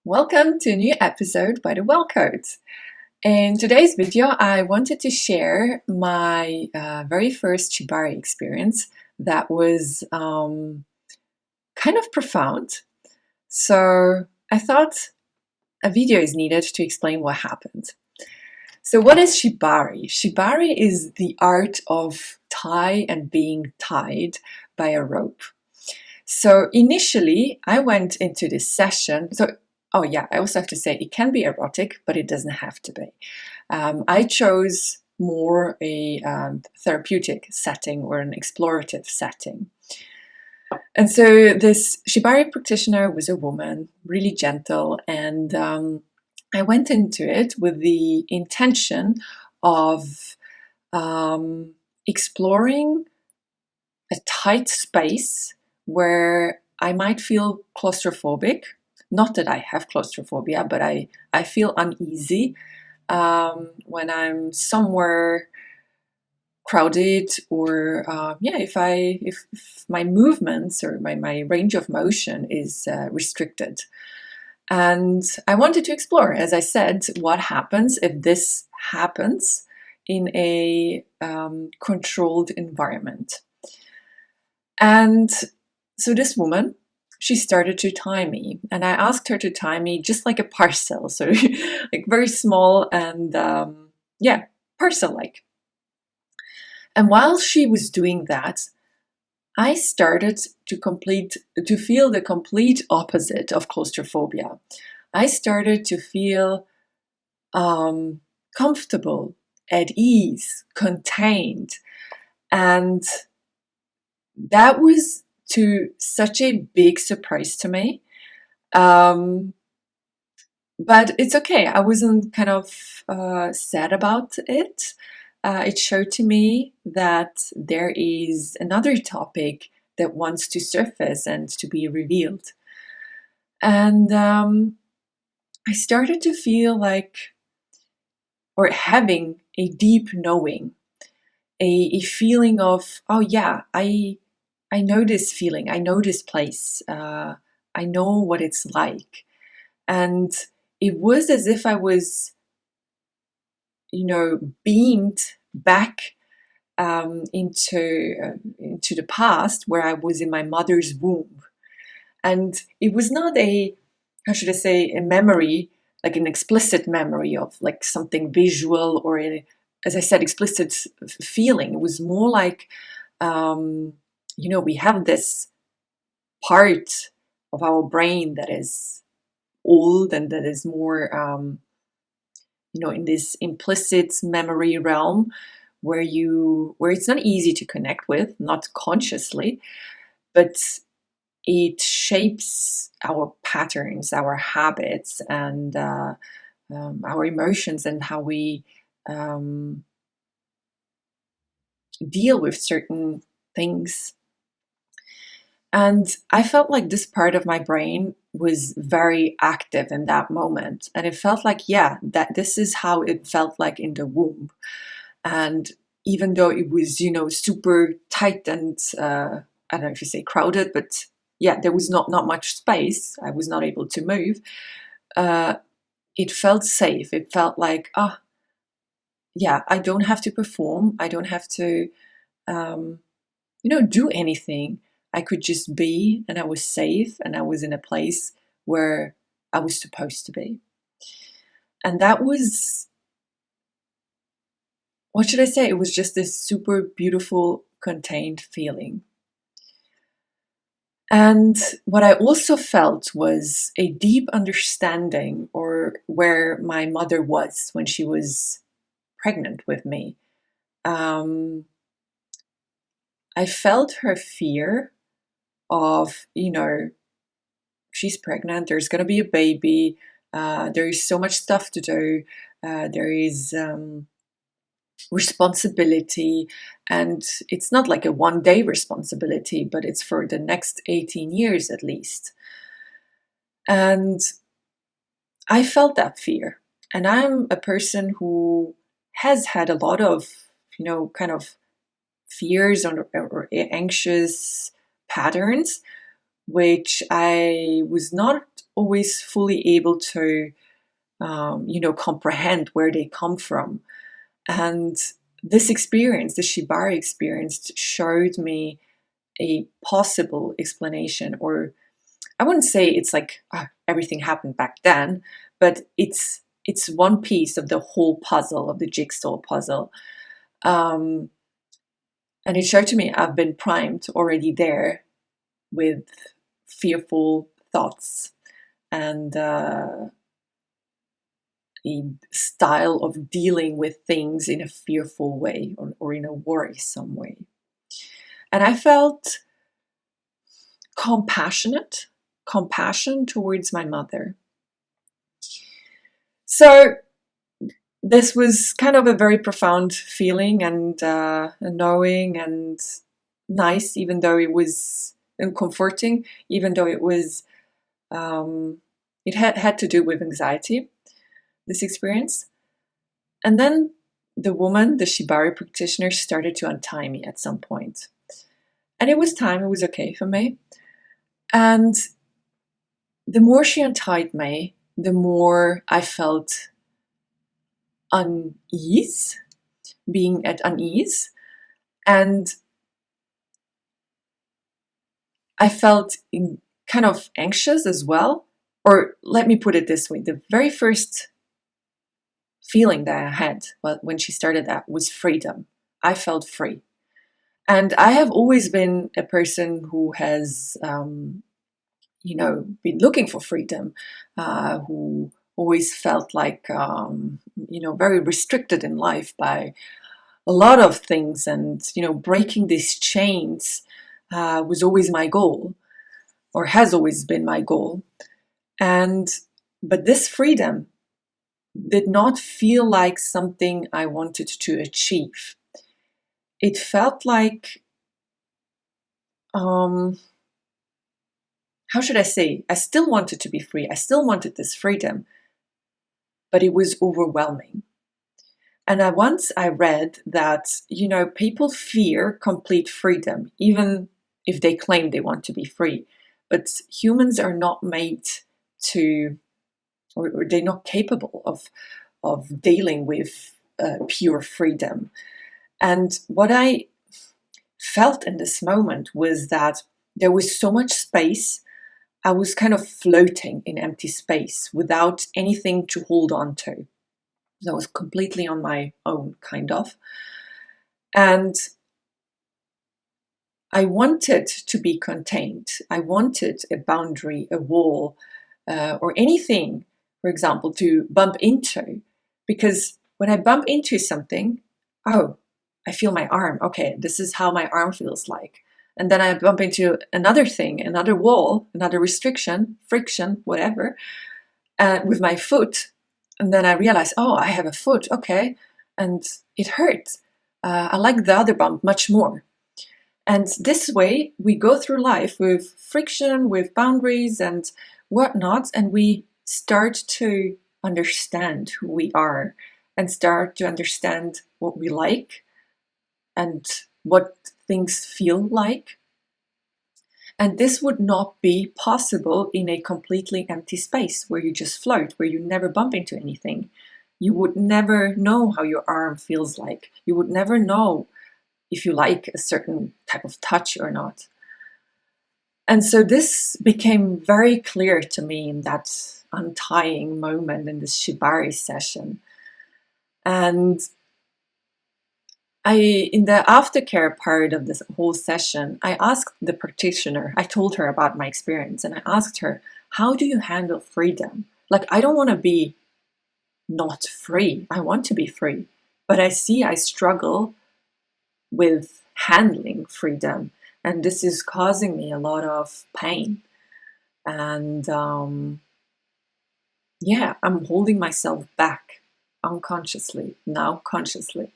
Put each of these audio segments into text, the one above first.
Welcome to a new episode by the Well Code. In today's video, I wanted to share my very first Shibari experience that was kind of profound. So I thought a video is needed to explain what happened. So what is Shibari? Shibari is the art of tie and being tied by a rope. So initially, I went into this session. Oh yeah, I also have to say it can be erotic, but it doesn't have to be. I chose more a therapeutic setting or an explorative setting. And so this Shibari practitioner was a woman, really gentle, and I went into it with the intention of exploring a tight space where I might feel claustrophobic. Not that I have claustrophobia, but I feel uneasy when I'm somewhere crowded, or if my movements or my range of motion is restricted. And I wanted to explore, as I said, what happens if this happens in a controlled environment. And so this woman, she started to tie me, and I asked her to tie me just like a parcel, so like very small and parcel-like. And while she was doing that, I started to feel the complete opposite of claustrophobia. I started to feel comfortable, at ease, contained, and that was such a big surprise to me. But it's okay. I wasn't kind of sad about it. It showed to me that there is another topic that wants to surface and to be revealed. And I started to feel like, or having a deep knowing, a feeling of, oh yeah, I know this feeling, I know this place, I know what it's like. And it was as if I was, beamed back into the past where I was in my mother's womb. And it was not a memory, like an explicit memory of like something visual or as I said, explicit feeling. It was more like, we have this part of our brain that is old and that is more, in this implicit memory realm where it's not easy to connect with, not consciously, but it shapes our patterns, our habits, and our emotions, and how we deal with certain things. And I felt like this part of my brain was very active in that moment. And it felt like, that this is how it felt like in the womb. And even though it was, super tight and, I don't know if you say crowded, but there was not much space. I was not able to move. It felt safe. It felt like, I don't have to perform. I don't have to, do anything. I could just be, and I was safe, and I was in a place where I was supposed to be. And that was, what should I say? It was just this super beautiful, contained feeling. And what I also felt was a deep understanding, or where my mother was when she was pregnant with me. I felt her fear of, she's pregnant, there's going to be a baby, there is so much stuff to do, there is responsibility, and it's not like a one-day responsibility, but it's for the next 18 years at least. And I felt that fear. And I'm a person who has had a lot of, kind of fears or anxious patterns, which I was not always fully able to, comprehend where they come from. And this experience, the Shibari experience, showed me a possible explanation, or I wouldn't say it's like everything happened back then, but it's one piece of the whole puzzle, of the jigsaw puzzle. And it showed to me I've been primed already there with fearful thoughts and a style of dealing with things in a fearful way, or in a worrisome way. And I felt compassion towards my mother. So this was kind of a very profound feeling, and knowing, and nice, even though it was, and comforting, even though it was, it had to do with anxiety, this experience. And then the woman, the Shibari practitioner, started to untie me at some point. And it was time, it was okay for me. And the more she untied me, the more I felt unease, being at unease. And I felt kind of anxious as well. Or let me put it this way, the very first feeling that I had when she started that was freedom. I felt free. And I have always been a person who has, been looking for freedom, who always felt like, very restricted in life by a lot of things. And, breaking these chains was always my goal, or has always been my goal. But this freedom did not feel like something I wanted to achieve. It felt like, how should I say? I still wanted to be free. I still wanted this freedom, but it was overwhelming. And once I read that, people fear complete freedom, even if they claim they want to be free. But humans are not made to, or they're not capable of dealing with pure freedom. And what I felt in this moment was that there was so much space. I was kind of floating in empty space without anything to hold on to. I was completely on my own, kind of. And I wanted to be contained. I wanted a boundary, a wall, or anything, for example, to bump into. Because when I bump into something, I feel my arm. Okay, this is how my arm feels like. And then I bump into another thing, another wall, another restriction, friction, whatever, with my foot. And then I realize, I have a foot, okay, and it hurts. I like the other bump much more. And this way, we go through life with friction, with boundaries and whatnot, and we start to understand who we are and start to understand what we like and what things feel like. And this would not be possible in a completely empty space where you just float, where you never bump into anything. You would never know how your arm feels like. You would never know if you like a certain type of touch or not. And so this became very clear to me in that untying moment in this Shibari session. And in the aftercare part of this whole session, I asked the practitioner, I told her about my experience, and I asked her, how do you handle freedom? Like, I don't want to be not free. I want to be free. But I see I struggle with handling freedom. And this is causing me a lot of pain. And I'm holding myself back unconsciously, now consciously.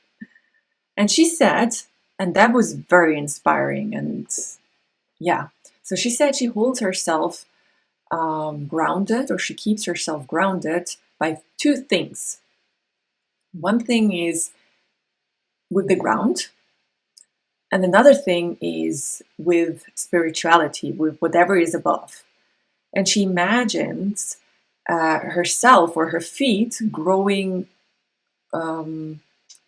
And she said, and that was very inspiring. And so she said she holds herself grounded, or she keeps herself grounded by two things. One thing is with the ground, and another thing is with spirituality, with whatever is above. and she imagines herself or her feet growing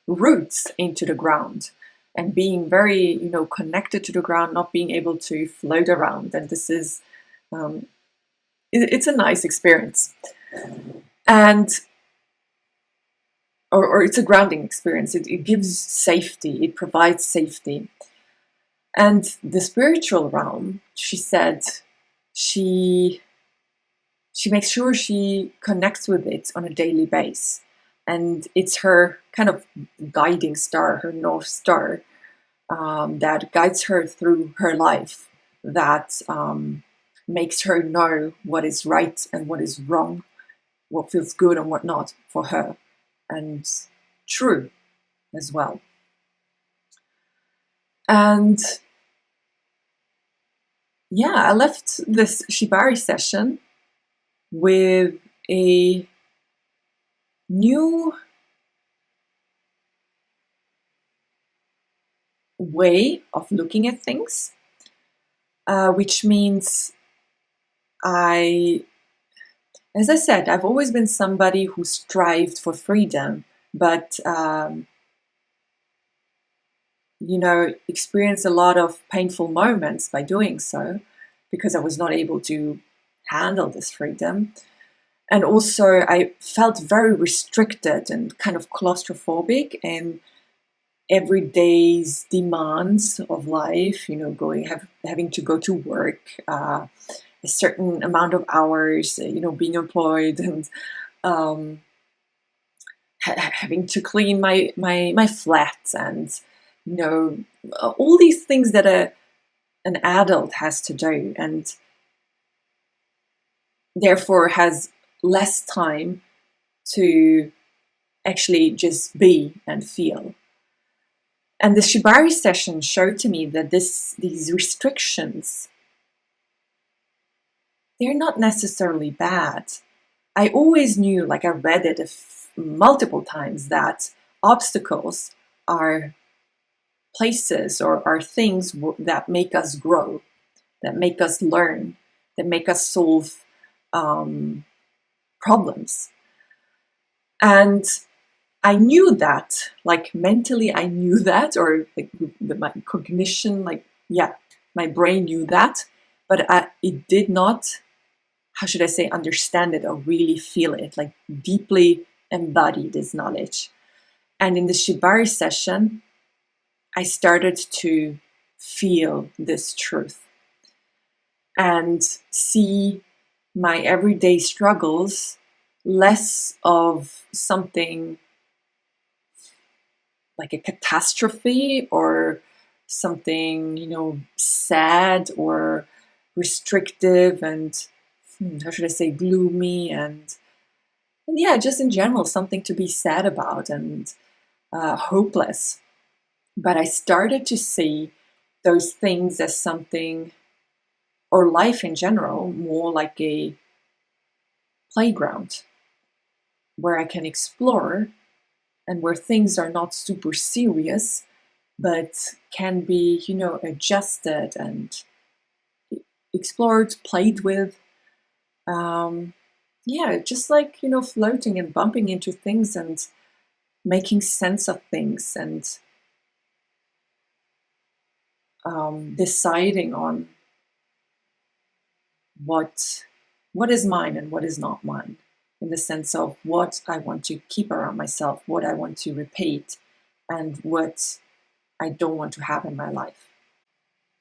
roots into the ground and being very, connected to the ground, not being able to float around. And this is, it's a nice experience. And, or it's a grounding experience. It gives safety, it provides safety. And the spiritual realm, she said, she makes sure she connects with it on a daily basis. And it's her kind of guiding star, her North Star, that guides her through her life, that makes her know what is right and what is wrong, what feels good and what not for her, and true as well. And yeah, I left this Shibari session with a new way of looking at things, which means as I said, I've always been somebody who strived for freedom, but experienced a lot of painful moments by doing so, because I was not able to handle this freedom. And also I felt very restricted and kind of claustrophobic in everyday's demands of life, having to go to work a certain amount of hours, being employed, and having to clean my flat, and all these things that an adult has to do, and therefore has less time to actually just be and feel. And the Shibari session showed to me that these restrictions, they're not necessarily bad. I always knew, like I read it multiple times, that obstacles are places or are things that make us grow, that make us learn, that make us solve problems. And I knew that, like mentally I knew that, or like my cognition, my brain knew that, but it did not, how should I say, understand it or really feel it, like deeply embody this knowledge. And in the Shibari session, I started to feel this truth and see my everyday struggles less of something like a catastrophe or something, sad or restrictive and, how should I say, gloomy and yeah, just in general, something to be sad about and hopeless. But I started to see those things as something, or life in general, more like a playground where I can explore and where things are not super serious, but can be, adjusted and explored, played with. Just like, floating and bumping into things and making sense of things and deciding on what is mine and what is not mine, in the sense of what I want to keep around myself, what I want to repeat, and what I don't want to have in my life.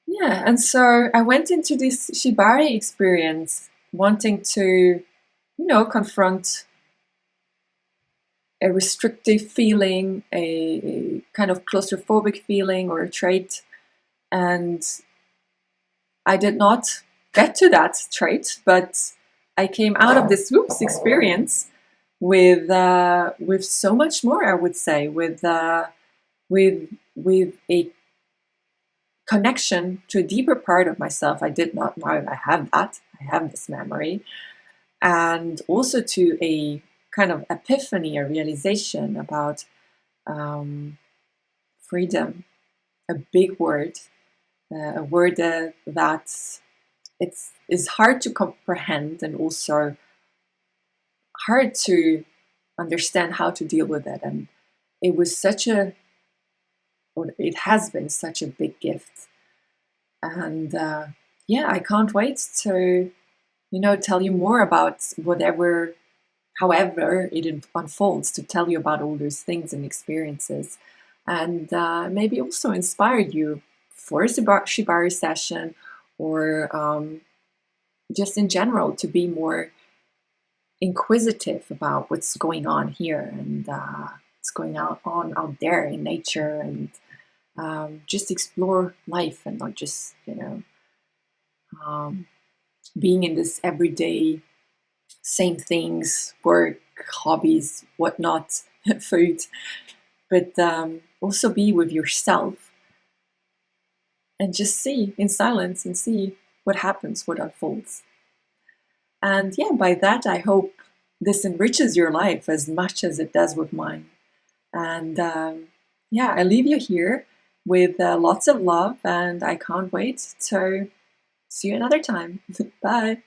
Yeah, and so I went into this Shibari experience wanting to, confront a restrictive feeling, a kind of claustrophobic feeling or a trait. And I did not get to that trait, but I came out of this experience with so much more, I would say, with a connection to a deeper part of myself I did not know I have that. I have this memory. And also to a kind of epiphany, a realization about freedom, a big word, a word that it's hard to comprehend and also hard to understand how to deal with it. And it was such a, or it has been such a big gift. And yeah, I can't wait to, tell you more about whatever, however it unfolds, to tell you about all those things and experiences, and maybe also inspire you for a Shibari session, or just in general to be more inquisitive about what's going on here, and what's going on out there in nature, and just explore life, and not just um, being in this everyday same things, work, hobbies, whatnot, food, but also be with yourself and just see in silence and see what happens, what unfolds. And yeah, by that, I hope this enriches your life as much as it does with mine. And yeah, I leave you here with lots of love, and I can't wait to see you another time. Bye.